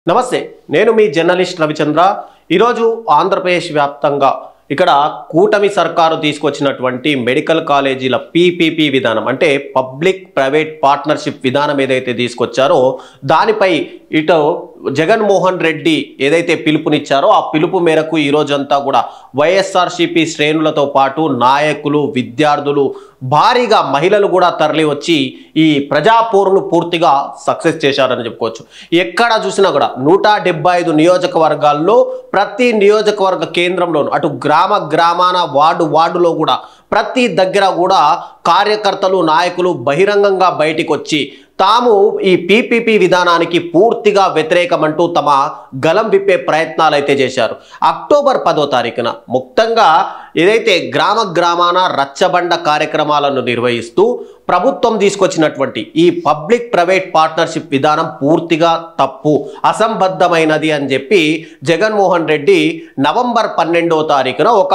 నమస్తే, నేను మీ జర్నలిస్ట్ రవిచంద్ర. ఈరోజు ఆంధ్రప్రదేశ్ వ్యాప్తంగా ఇక్కడ కూటమి సర్కారు తీసుకొచ్చినటువంటి మెడికల్ కాలేజీల పీపీపీ విధానం అంటే పబ్లిక్ ప్రైవేట్ పార్ట్నర్షిప్ విధానం ఏదైతే తీసుకొచ్చారో దానిపై ఇటు జగన్మోహన్ రెడ్డి ఏదైతే పిలుపునిచ్చారో ఆ పిలుపు మేరకు ఈ రోజంతా కూడా వైఎస్ఆర్సీపీ శ్రేణులతో పాటు నాయకులు, విద్యార్థులు, భారీగా మహిళలు కూడా తరలి వచ్చి ఈ ప్రజాపోరును పూర్తిగా సక్సెస్ చేశారని చెప్పుకోవచ్చు. ఎక్కడ చూసినా కూడా 175 నియోజకవర్గాల్లో ప్రతి నియోజకవర్గ కేంద్రంలోనూ అటు గ్రామాన వార్డులో కూడా ప్రతి దగ్గర కూడా కార్యకర్తలు, నాయకులు బహిరంగంగా బయటికి వచ్చి తాము ఈ పీపీపీ విధానానికి పూర్తిగా వ్యతిరేకమంటూ తమ గలం విప్పే ప్రయత్నాలు అయితే చేశారు. అక్టోబర్ 10వ తారీఖున మొత్తంగా ఏదైతే గ్రామాన రచ్చబండ కార్యక్రమాలను నిర్వహిస్తూ ప్రభుత్వం తీసుకొచ్చినటువంటి ఈ పబ్లిక్ ప్రైవేట్ పార్ట్నర్షిప్ విధానం పూర్తిగా తప్పు, అసంబద్ధమైనది అని చెప్పి జగన్మోహన్ రెడ్డి నవంబర్ 12వ తారీఖున ఒక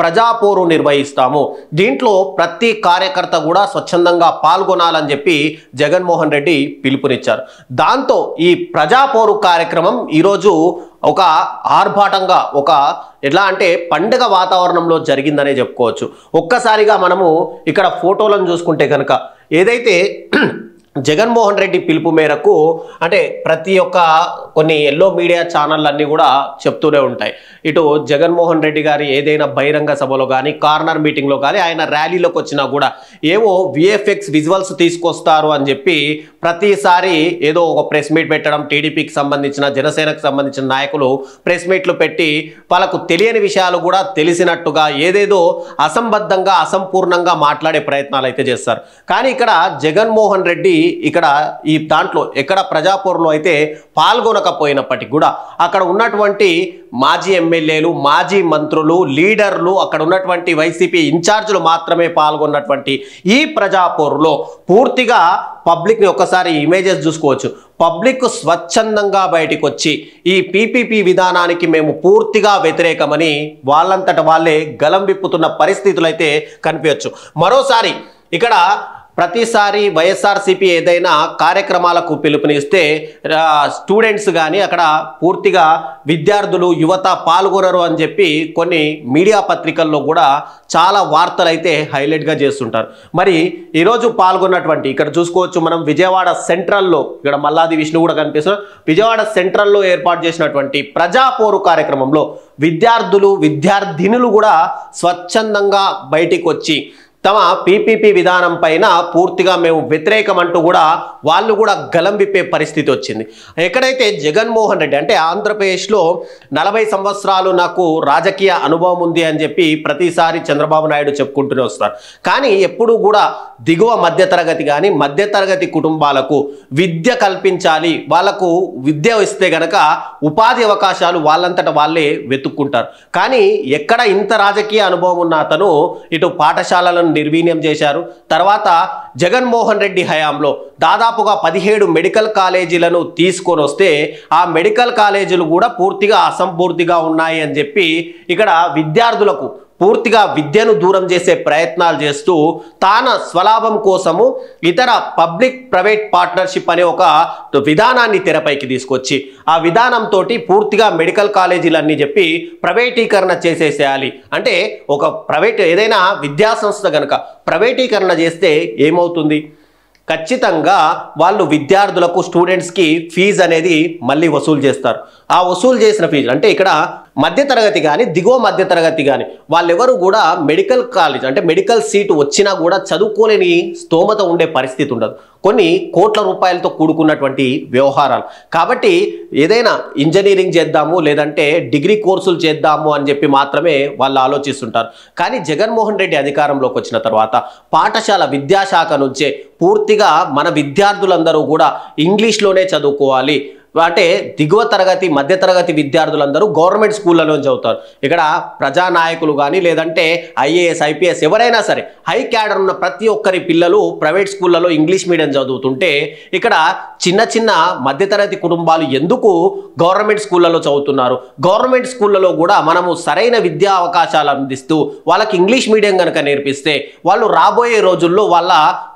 ప్రజాపోరు నిర్వహిస్తాము, దీంట్లో ప్రతి కార్యకర్త కూడా స్వచ్ఛందంగా పాల్గొనాలని చెప్పి జగన్మోహన్ రెడ్డి పిలుపునిచ్చారు. దాంతో ఈ ప్రజాపోరు కార్యక్రమం ఈరోజు ఒక ఆర్భాటంగా ఒక ఎట్లా అంటే పండుగ వాతావరణంలో జరిగిందనే చెప్పుకోవచ్చు. ఒక్కసారిగా మనము ఇక్కడ ఫోటోలను చూసుకుంటే కనుక ఏదైతే జగన్మోహన్ రెడ్డి పిలుపు మేరకు అంటే ప్రతి ఒక్క కొన్ని ఎల్లో మీడియా ఛానళ్ళన్నీ కూడా చెప్తూనే ఉంటాయి, ఇటు జగన్మోహన్ రెడ్డి గారి ఏదైనా బహిరంగ సభలో కానీ కార్నర్ మీటింగ్లో కానీ ఆయన ర్యాలీలోకి వచ్చినా కూడా ఏవో విఎఫ్ఎక్స్ విజువల్స్ తీసుకొస్తారు అని చెప్పి ప్రతిసారి ఏదో ఒక ప్రెస్ మీట్ పెట్టడం, టీడీపీకి సంబంధించిన జనసేనకు సంబంధించిన నాయకులు ప్రెస్ మీట్లు పెట్టి వాళ్ళకు తెలియని విషయాలు కూడా తెలిసినట్టుగా ఏదేదో అసంబద్ధంగా అసంపూర్ణంగా మాట్లాడే ప్రయత్నాలు అయితే చేస్తారు. కానీ ఇక్కడ జగన్మోహన్ రెడ్డి ఇక్కడ ఈ దాంట్లో ఎక్కడ ప్రజాపోరులో అయితే పాల్గొనకపోయినప్పటికీ కూడా అక్కడ ఉన్నటువంటి మాజీ ఎమ్మెల్యేలు, మాజీ మంత్రులు, లీడర్లు, అక్కడ ఉన్నటువంటి వైసీపీ ఇన్ఛార్జీలు మాత్రమే పాల్గొన్నటువంటి ఈ ప్రజాపోరులో పూర్తిగా పబ్లిక్ని ఒక్కసారి ఇమేజెస్ చూసుకోవచ్చు. పబ్లిక్ స్వచ్ఛందంగా బయటికి వచ్చి ఈ పీపీపీ విధానానికి మేము పూర్తిగా వ్యతిరేకమని వాళ్ళంతట వాళ్ళే గలం విప్పుతున్న పరిస్థితులు అయితే కనిపించవచ్చు. మరోసారి ఇక్కడ ప్రతిసారి వైఎస్ఆర్సీపీ ఏదైనా కార్యక్రమాలకు పిలుపునిస్తే స్టూడెంట్స్ కానీ అక్కడ పూర్తిగా విద్యార్థులు, యువత పాల్గొనరు అని చెప్పి కొన్ని మీడియా పత్రికల్లో కూడా చాలా వార్తలు అయితే హైలైట్గా చేస్తుంటారు. మరి ఈరోజు పాల్గొన్నటువంటి ఇక్కడ చూసుకోవచ్చు మనం విజయవాడ సెంట్రల్లో, ఇక్కడ మల్లాది విష్ణు కూడా కనిపిస్తున్నారు, విజయవాడ సెంట్రల్లో ఏర్పాటు చేసినటువంటి ప్రజాపోరు కార్యక్రమంలో విద్యార్థులు, విద్యార్థినులు కూడా స్వచ్ఛందంగా బయటికి వచ్చి తమ పీపీపీ విధానం పైన పూర్తిగా మేము వ్యతిరేకం అంటూ కూడా వాళ్ళు కూడా గలం విప్పే పరిస్థితి వచ్చింది. ఎక్కడైతే జగన్మోహన్ రెడ్డి అంటే ఆంధ్రప్రదేశ్లో 40 సంవత్సరాలు నాకు రాజకీయ అనుభవం ఉంది అని చెప్పి ప్రతిసారి చంద్రబాబు నాయుడు చెప్పుకుంటూనే వస్తారు. కానీ ఎప్పుడూ కూడా దిగువ మధ్యతరగతి కానీ మధ్యతరగతి కుటుంబాలకు విద్య కల్పించాలి, వాళ్లకు విద్య ఇస్తే గనక ఉపాధి అవకాశాలు వాళ్ళంతట వాళ్ళే వెతుక్కుంటారు. కానీ ఎక్కడ ఇంత రాజకీయ అనుభవం ఉన్న అతను ఇటు పాఠశాలలను నిర్వీర్యం చేశారు. తర్వాత జగన్మోహన్ రెడ్డి హయాంలో దాదాపుగా 17 మెడికల్ కాలేజీలను తీసుకొని వస్తే ఆ మెడికల్ కాలేజీలు కూడా పూర్తిగా అసంపూర్తిగా ఉన్నాయి అని చెప్పి ఇక్కడ విద్యార్థులకు పూర్తిగా విద్యను దూరం చేసే ప్రయత్నాలు చేస్తూ తాన స్వలాభం కోసము ఇతర పబ్లిక్ ప్రైవేట్ పార్ట్నర్షిప్ అనే ఒక విధానాన్ని తెరపైకి తీసుకొచ్చి ఆ విధానంతో పూర్తిగా మెడికల్ కాలేజీలన్నీ చెప్పి ప్రైవేటీకరణ చేసేసేయాలి. అంటే ఒక ప్రైవేట్ ఏదైనా విద్యాసంస్థ కనుక ప్రైవేటీకరణ చేస్తే ఏమవుతుంది? ఖచ్చితంగా వాళ్ళు విద్యార్థులకు, స్టూడెంట్స్కి ఫీజు అనేది మళ్ళీ వసూలు చేస్తారు. ఆ వసూలు చేసిన ఫీజు అంటే ఇక్కడ మధ్యతరగతి కానీ దిగువ మధ్యతరగతి కానీ వాళ్ళెవరు కూడా మెడికల్ కాలేజ్ అంటే మెడికల్ సీటు వచ్చినా కూడా చదువుకోలేని స్తోమత ఉండే పరిస్థితి ఉండదు. కొన్ని కోట్ల రూపాయలతో కూడుకున్నటువంటి వ్యవహారాలు. కాబట్టి ఏదైనా ఇంజనీరింగ్ చేద్దాము లేదంటే డిగ్రీ కోర్సులు చేద్దాము అని చెప్పి మాత్రమే వాళ్ళు ఆలోచిస్తుంటారు. కానీ జగన్మోహన్ రెడ్డి అధికారంలోకి వచ్చిన తర్వాత పాఠశాల విద్యాశాఖ నుంచే పూర్తిగా మన విద్యార్థులందరూ కూడా ఇంగ్లీష్లోనే చదువుకోవాలి, అంటే దిగువ తరగతి మధ్యతరగతి విద్యార్థులందరూ గవర్నమెంట్ స్కూళ్ళలో చదువుతారు. ఇక్కడ ప్రజానాయకులు కానీ లేదంటే ఐఏఎస్, ఐపీఎస్ ఎవరైనా సరే హై క్యాడర్ ఉన్న ప్రతి ఒక్కరి పిల్లలు ప్రైవేట్ స్కూళ్ళలో ఇంగ్లీష్ మీడియం చదువుతుంటే ఇక్కడ చిన్న చిన్న మధ్యతరగతి కుటుంబాలు ఎందుకు గవర్నమెంట్ స్కూళ్ళలో చదువుతున్నారు? గవర్నమెంట్ స్కూళ్ళలో కూడా మనము సరైన విద్యా అవకాశాలు అందిస్తూ వాళ్ళకి ఇంగ్లీష్ మీడియం కనుక నేర్పిస్తే వాళ్ళు రాబోయే రోజుల్లో వాళ్ళ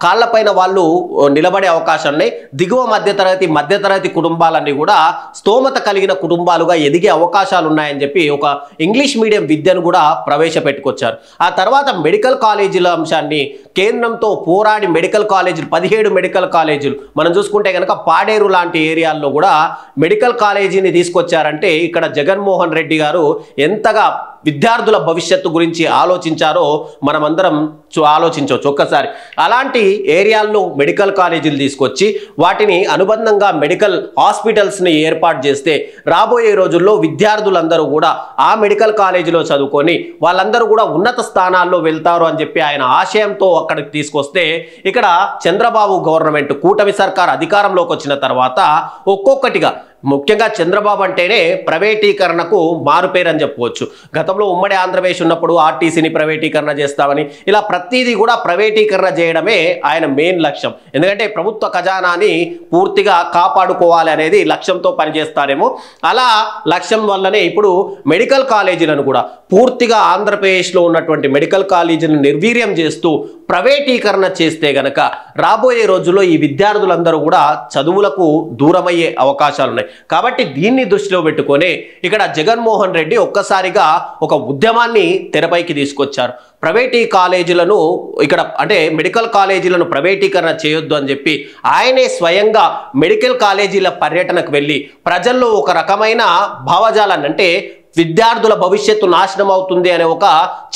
కాళ్ళపైన వాళ్ళు నిలబడే అవకాశాన్ని దిగువ మధ్యతరగతి కుటుంబాలన్నీ మంది కూడా స్తోమత కలిగిన కుటుంబాలుగా ఎదిగే అవకాశాలు ఉన్నాయని చెప్పి ఒక ఇంగ్లీష్ మీడియం విద్యను కూడా ప్రవేశపెట్టుకొచ్చారు. ఆ తర్వాత మెడికల్ కాలేజీల అంశాన్ని కేంద్రంతో పోరాడి మెడికల్ కాలేజీలు 17 మెడికల్ కాలేజీలు మనం చూసుకుంటే కనుక పాడేరు లాంటి ఏరియాల్లో కూడా మెడికల్ కాలేజీని తీసుకొచ్చారంటే ఇక్కడ జగన్మోహన్ రెడ్డి గారు ఎంతగా విద్యార్థుల భవిష్యత్తు గురించి ఆలోచించారో మనమందరం ఆలోచించవచ్చు ఒక్కసారి. అలాంటి ఏరియాల్లో మెడికల్ కాలేజీలు తీసుకొచ్చి వాటిని అనుబంధంగా మెడికల్ హాస్పిటల్స్ని ఏర్పాటు చేస్తే రాబోయే రోజుల్లో విద్యార్థులందరూ కూడా ఆ మెడికల్ కాలేజీలో చదువుకొని వాళ్ళందరూ కూడా ఉన్నత స్థానాల్లో వెళ్తారు అని చెప్పి ఆయన ఆశయంతో అక్కడికి తీసుకొస్తే ఇక్కడ చంద్రబాబు గవర్నమెంట్ కూటమి సర్కార్ అధికారంలోకి వచ్చిన తర్వాత ఒక్కొక్కటిగా ముఖ్యంగా చంద్రబాబు అంటేనే ప్రైవేటీకరణకు మారుపేరు అని చెప్పుకోవచ్చు. గతంలో ఉమ్మడి ఆంధ్రప్రదేశ్ ఉన్నప్పుడు ఆర్టీసీని ప్రైవేటీకరణ చేస్తామని ఇలా ప్రతిదీ కూడా ప్రైవేటీకరణ చేయడమే ఆయన మెయిన్ లక్ష్యం. ఎందుకంటే ప్రభుత్వ ఖజానాని పూర్తిగా కాపాడుకోవాలి అనేది లక్ష్యంతో పనిచేస్తారేమో. అలా లక్ష్యం వల్లనే ఇప్పుడు మెడికల్ కాలేజీలను కూడా పూర్తిగా ఆంధ్రప్రదేశ్లో ఉన్నటువంటి మెడికల్ కాలేజీలను నిర్వీర్యం చేస్తూ ప్రైవేటీకరణ చేస్తే గనక రాబోయే రోజుల్లో ఈ విద్యార్థులందరూ కూడా చదువులకు దూరమయ్యే అవకాశాలు ఉన్నాయి. కాబట్టి దీన్ని దృష్టిలో పెట్టుకొని ఇక్కడ జగన్మోహన్ రెడ్డి ఒక్కసారిగా ఒక ఉద్యమాన్ని తెరపైకి తీసుకొచ్చారు. ప్రైవేటీ కాలేజీలను ఇక్కడ అంటే మెడికల్ కాలేజీలను ప్రైవేటీకరణ చేయొద్దు అని చెప్పి ఆయనే స్వయంగా మెడికల్ కాలేజీల పర్యటనకు వెళ్ళి ప్రజల్లో ఒక రకమైన భావజాలాన్ని అంటే విద్యార్థుల భవిష్యత్తు నాశనం అవుతుంది అనే ఒక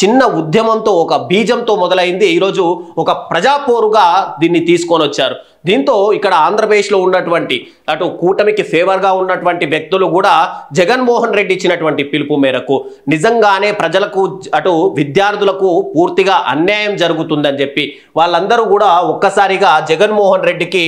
చిన్న ఉద్యమంతో ఒక బీజంతో మొదలైంది. ఈరోజు ఒక ప్రజాపోరుగా దీన్ని తీసుకొని వచ్చారు. దీంతో ఇక్కడ ఆంధ్రప్రదేశ్లో ఉన్నటువంటి అటు కూటమికి ఫేవర్గా ఉన్నటువంటి వ్యక్తులు కూడా జగన్మోహన్ రెడ్డి ఇచ్చినటువంటి పిలుపు మేరకు నిజంగానే ప్రజలకు అటు విద్యార్థులకు పూర్తిగా అన్యాయం జరుగుతుందని చెప్పి వాళ్ళందరూ కూడా ఒక్కసారిగా జగన్మోహన్ రెడ్డికి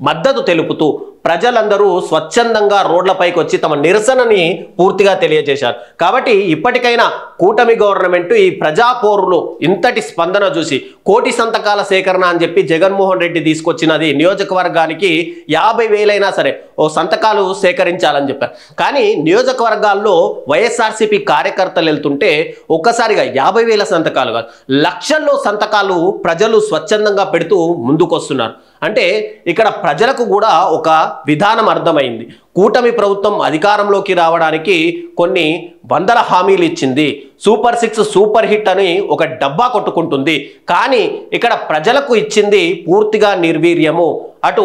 మద్దతు తెలుపుతూ ప్రజలందరూ స్వచ్ఛందంగా రోడ్లపైకి వచ్చి తమ నిరసనని పూర్తిగా తెలియజేశారు. కాబట్టి ఇప్పటికైనా కూటమి గవర్నమెంట్ ఈ ప్రజాపోరులో ఇంతటి స్పందన చూసి 1,000,000 సంతకాల సేకరణ అని చెప్పి జగన్మోహన్ రెడ్డి తీసుకొచ్చినది నియోజకవర్గానికి 50,000 సరే ఓ సంతకాలు సేకరించాలని చెప్పారు. కానీ నియోజకవర్గాల్లో వైఎస్ఆర్సీపీ కార్యకర్తలు వెళ్తుంటే ఒక్కసారిగా 50,000 సంతకాలు కాదు లక్షల్లో సంతకాలు ప్రజలు స్వచ్ఛందంగా పెడుతూ ముందుకొస్తున్నారు. అంటే ఇక్కడ ప్రజలకు కూడా ఒక విధానం అర్థమైంది. కూటమి ప్రభుత్వం అధికారంలోకి రావడానికి కొన్ని వందల హామీలు ఇచ్చింది. సూపర్ 6 సూపర్ హిట్ అని ఒక డబ్బా కొట్టుకుంటుంది. కానీ ఇక్కడ ప్రజలకు ఇచ్చింది పూర్తిగా నిర్వీర్యము. అటు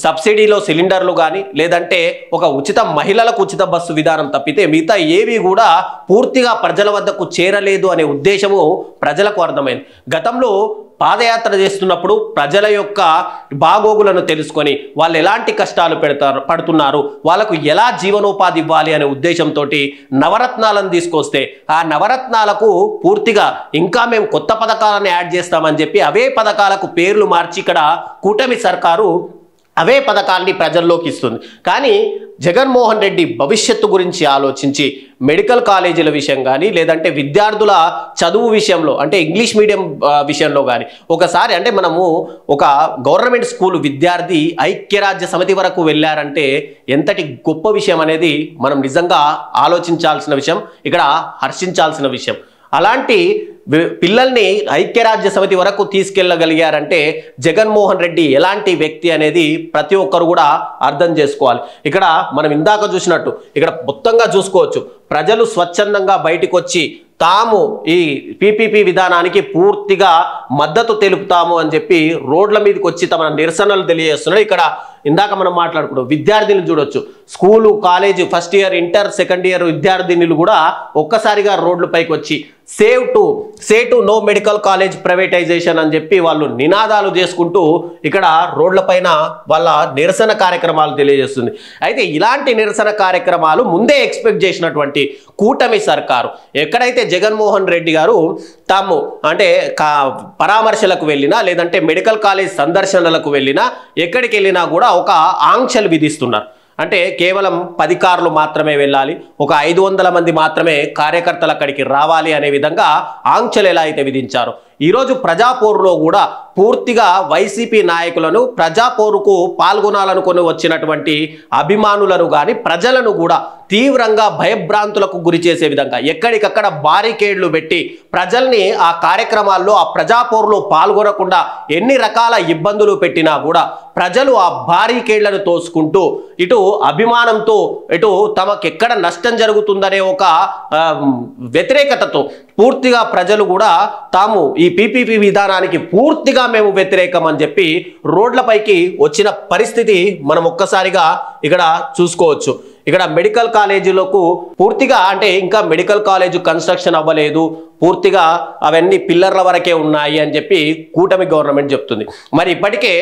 సబ్సిడీలో సిలిండర్లు కానీ లేదంటే ఒక మహిళలకు ఉచిత బస్సు విధానం తప్పితే మిగతా ఏవి కూడా పూర్తిగా ప్రజల వద్దకు చేరలేదు అనే ఉద్దేశము ప్రజలకు అర్థమైంది. గతంలో పాదయాత్ర చేస్తున్నప్పుడు ప్రజల యొక్క బాగోగులను తెలుసుకొని వాళ్ళు ఎలాంటి కష్టాలు పడుతున్నారు, వాళ్ళకు ఎలా జీవనోపాధి ఇవ్వాలి అనే ఉద్దేశంతో నవరత్నాలను తీసుకొస్తే ఆ నవరత్నాలకు పూర్తిగా ఇంకా మేము కొత్త పథకాలను యాడ్ చేస్తామని చెప్పి అవే పథకాలకు పేర్లు మార్చి ఇక్కడ కూటమి సర్కారు అవే పథకాల్ని ప్రజల్లోకి ఇస్తుంది. కానీ జగన్మోహన్ రెడ్డి భవిష్యత్తు గురించి ఆలోచించి మెడికల్ కాలేజీల విషయం కానీ లేదంటే విద్యార్థుల చదువు విషయంలో అంటే ఇంగ్లీష్ మీడియం విషయంలో కానీ ఒకసారి అంటే మనము ఒక గవర్నమెంట్ స్కూల్ విద్యార్థి ఐక్యరాజ్య సమితి వరకు వెళ్ళారంటే ఎంతటి గొప్ప విషయం అనేది మనం నిజంగా ఆలోచించాల్సిన విషయం, ఇక్కడ హర్షించాల్సిన విషయం. అలాంటి పిల్లల్ని ఐక్యరాజ్య సమితి వరకు తీసుకెళ్ళగలిగారంటే జగన్మోహన్ రెడ్డి ఎలాంటి వ్యక్తి అనేది ప్రతి ఒక్కరు కూడా అర్థం చేసుకోవాలి. ఇక్కడ మనం ఇందాక చూసినట్టు ఇక్కడ మొత్తంగా చూసుకోవచ్చు ప్రజలు స్వచ్ఛందంగా బయటకు వచ్చి తాము ఈ పీపీపీ విధానానికి పూర్తిగా మద్దతు తెలుపుతాము అని చెప్పి రోడ్ల మీదకి వచ్చి తమ నిరసనలు తెలియజేస్తున్నారు. ఇక్కడ ఇందాక మనం మాట్లాడుకుంటాం విద్యార్థినులు చూడొచ్చు, school college first year inter second year విద్యార్థినులు కూడా ఒక్కసారిగా రోడ్ల పైకి వచ్చి say to no medical college privatization అని చెప్పి వాళ్ళు నినాదాలు చేసుకుంటూ ఇక్కడ రోడ్లపైన వాళ్ళ నిరసన కార్యక్రమాలు తెలియజేస్తుంది. అయితే ఇలాంటి నిరసన కార్యక్రమాలు ముందే ఎక్స్పెక్ట్ చేసినటువంటి కూటమి సర్కారు ఎక్కడైతే జగన్మోహన్ రెడ్డి గారు తాము అంటే పరామర్శలకు వెళ్ళినా లేదంటే మెడికల్ కాలేజ్ సందర్శనలకు వెళ్ళినా ఎక్కడికి వెళ్ళినా కూడా ఒక ఆంక్షలు విధిస్తున్నారు. అంటే కేవలం 10 కార్లు మాత్రమే వెళ్ళాలి, ఒక 500 మంది మాత్రమే కార్యకర్తలు అక్కడికి రావాలి అనే విధంగా ఆంక్షలు ఎలా అయితే విధించారో ఈరోజు ప్రజాపోరులో కూడా పూర్తిగా వైసీపీ నాయకులను ప్రజాపోరుకు పాల్గొనాలనుకొని వచ్చినటువంటి అభిమానులను కానీ ప్రజలను కూడా తీవ్రంగా భయభ్రాంతులకు గురి చేసే విధంగా ఎక్కడికక్కడ బారికేడ్లు పెట్టి ప్రజల్ని ఆ కార్యక్రమాల్లో ఆ ప్రజాపోరులో పాల్గొనకుండా ఎన్ని రకాల ఇబ్బందులు పెట్టినా కూడా ప్రజలు ఆ బారికేడ్లను తోసుకుంటూ ఇటు అభిమానంతో ఇటు తమకెక్కడ నష్టం జరుగుతుందనే ఒక వ్యతిరేకతతో పూర్తిగా ప్రజలు కూడా తాము ఈ పీపీపీ విధానానికి పూర్తిగా మేము వ్యతిరేకం అని చెప్పి రోడ్లపైకి వచ్చిన పరిస్థితి మనం ఒక్కసారిగా ఇక్కడ చూసుకోవచ్చు. ఇక్కడ మెడికల్ కాలేజీలకు పూర్తిగా అంటే ఇంకా మెడికల్ కాలేజ్ కన్స్ట్రక్షన్ అవ్వలేదు, పూర్తిగా అవన్నీ పిల్లర్ల వరకే ఉన్నాయి అని చెప్పి కూటమి గవర్నమెంట్ చెప్తుంది. మరి ఇప్పటికే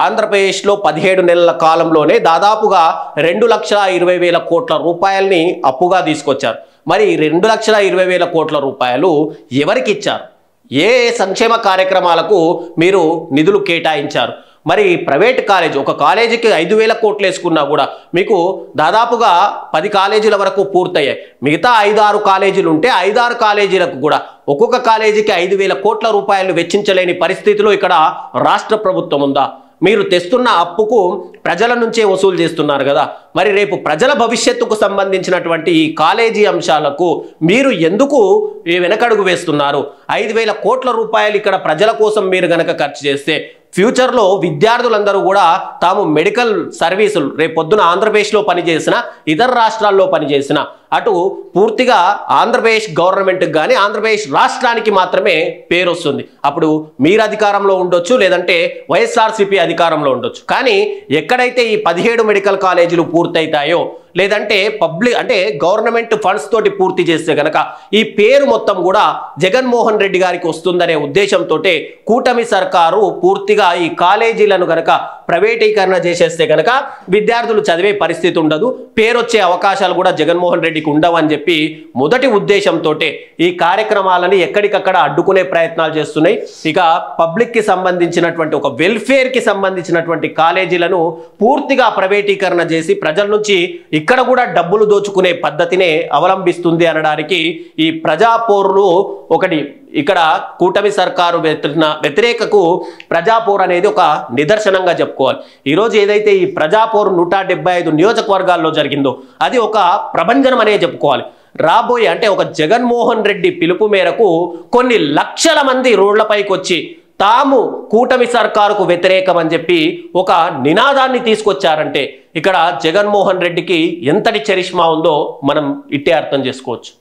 ఆంధ్రప్రదేశ్లో 17 నెలల కాలంలోనే దాదాపుగా 2,20,000 కోట్ల రూపాయలని అప్పుగా తీసుకొచ్చారు. మరి 2,20,000 కోట్ల రూపాయలు ఎవరికి ఇచ్చారు? ఏ సంక్షేమ కార్యక్రమాలకు మీరు నిధులు కేటాయించారు? మరి ప్రైవేట్ కాలేజ్ ఒక కాలేజీకి 5,000 కోట్లు వేసుకున్నా కూడా మీకు దాదాపుగా 10 కాలేజీల వరకు పూర్తయ్యాయి. మిగతా 5-6 కాలేజీలు ఉంటే 5-6 కాలేజీలకు కూడా ఒక్కొక్క కాలేజీకి 5,000 కోట్ల రూపాయలు వెచ్చించలేని పరిస్థితిలో ఇక్కడ రాష్ట్ర ప్రభుత్వం ఉందా? మీరు తెస్తున్న అప్పుకు ప్రజల నుంచే వసూలు చేస్తున్నారు కదా. మరి రేపు ప్రజల భవిష్యత్తుకు సంబంధించినటువంటి ఈ కాలేజీ అంశాలకు మీరు ఎందుకు వెనకడుగు వేస్తున్నారు? 5,000 కోట్ల రూపాయలు ఇక్కడ ప్రజల కోసం మీరు గనక ఖర్చు చేస్తే ఫ్యూచర్లో విద్యార్థులందరూ కూడా తాము మెడికల్ సర్వీసులు రేపు పొద్దున ఆంధ్రప్రదేశ్లో పనిచేసిన ఇతర రాష్ట్రాల్లో పనిచేసిన అటు పూర్తిగా ఆంధ్రప్రదేశ్ గవర్నమెంట్కి కానీ ఆంధ్రప్రదేశ్ రాష్ట్రానికి మాత్రమే పేరు వస్తుంది. అప్పుడు మీరు అధికారంలో ఉండొచ్చు, లేదంటే వైఎస్ఆర్సీపీ అధికారంలో ఉండొచ్చు. కానీ ఎక్కడైతే ఈ 17 మెడికల్ కాలేజీలు పూర్తయితాయో లేదంటే పబ్లిక్ అంటే గవర్నమెంట్ ఫండ్స్ తోటి పూర్తి చేస్తే గనక ఈ పేరు మొత్తం కూడా జగన్మోహన్ రెడ్డి గారికి వస్తుందనే ఉద్దేశంతో కూటమి సర్కారు పూర్తిగా ఈ కాలేజీలను గనక ప్రైవేటీకరణ చేసేస్తే గనక విద్యార్థులు చదివే పరిస్థితి ఉండదు, పేరు వచ్చే అవకాశాలు కూడా జగన్మోహన్ రెడ్డికి ఉండవని చెప్పి మొదటి ఉద్దేశంతో ఈ కార్యక్రమాలని ఎక్కడికక్కడ అడ్డుకునే ప్రయత్నాలు చేస్తున్నాయి. ఇక పబ్లిక్ కి సంబంధించినటువంటి ఒక వెల్ఫేర్ కి సంబంధించినటువంటి కాలేజీలను పూర్తిగా ప్రైవేటీకరణ చేసి ప్రజల నుంచి ఇక్కడ కూడా డబ్బులు దోచుకునే పద్ధతినే అవలంబిస్తుంది అనడానికి ఈ ప్రజాపోరులు ఒకటి. ఇక్కడ కూటమి సర్కారు వ్యతిరేకకు ప్రజాపోరు అనేది ఒక నిదర్శనంగా చెప్పుకోవాలి. ఈరోజు ఏదైతే ఈ ప్రజాపోరు 175 నియోజకవర్గాల్లో జరిగిందో అది ఒక ప్రభంజనం అనే చెప్పుకోవాలి. రాబోయే అంటే ఒక జగన్మోహన్ రెడ్డి పిలుపు మేరకు కొన్ని లక్షల మంది రోడ్లపైకి వచ్చి తాము కూటమి సర్కారుకు వ్యతిరేకం అని చెప్పి ఒక నినాదాన్ని తీసుకొచ్చారంటే ఇక్కడ జగన్మోహన్ రెడ్డికి ఎంతటి చరిష్మా ఉందో మనం ఇట్టే అర్థం చేసుకోవచ్చు.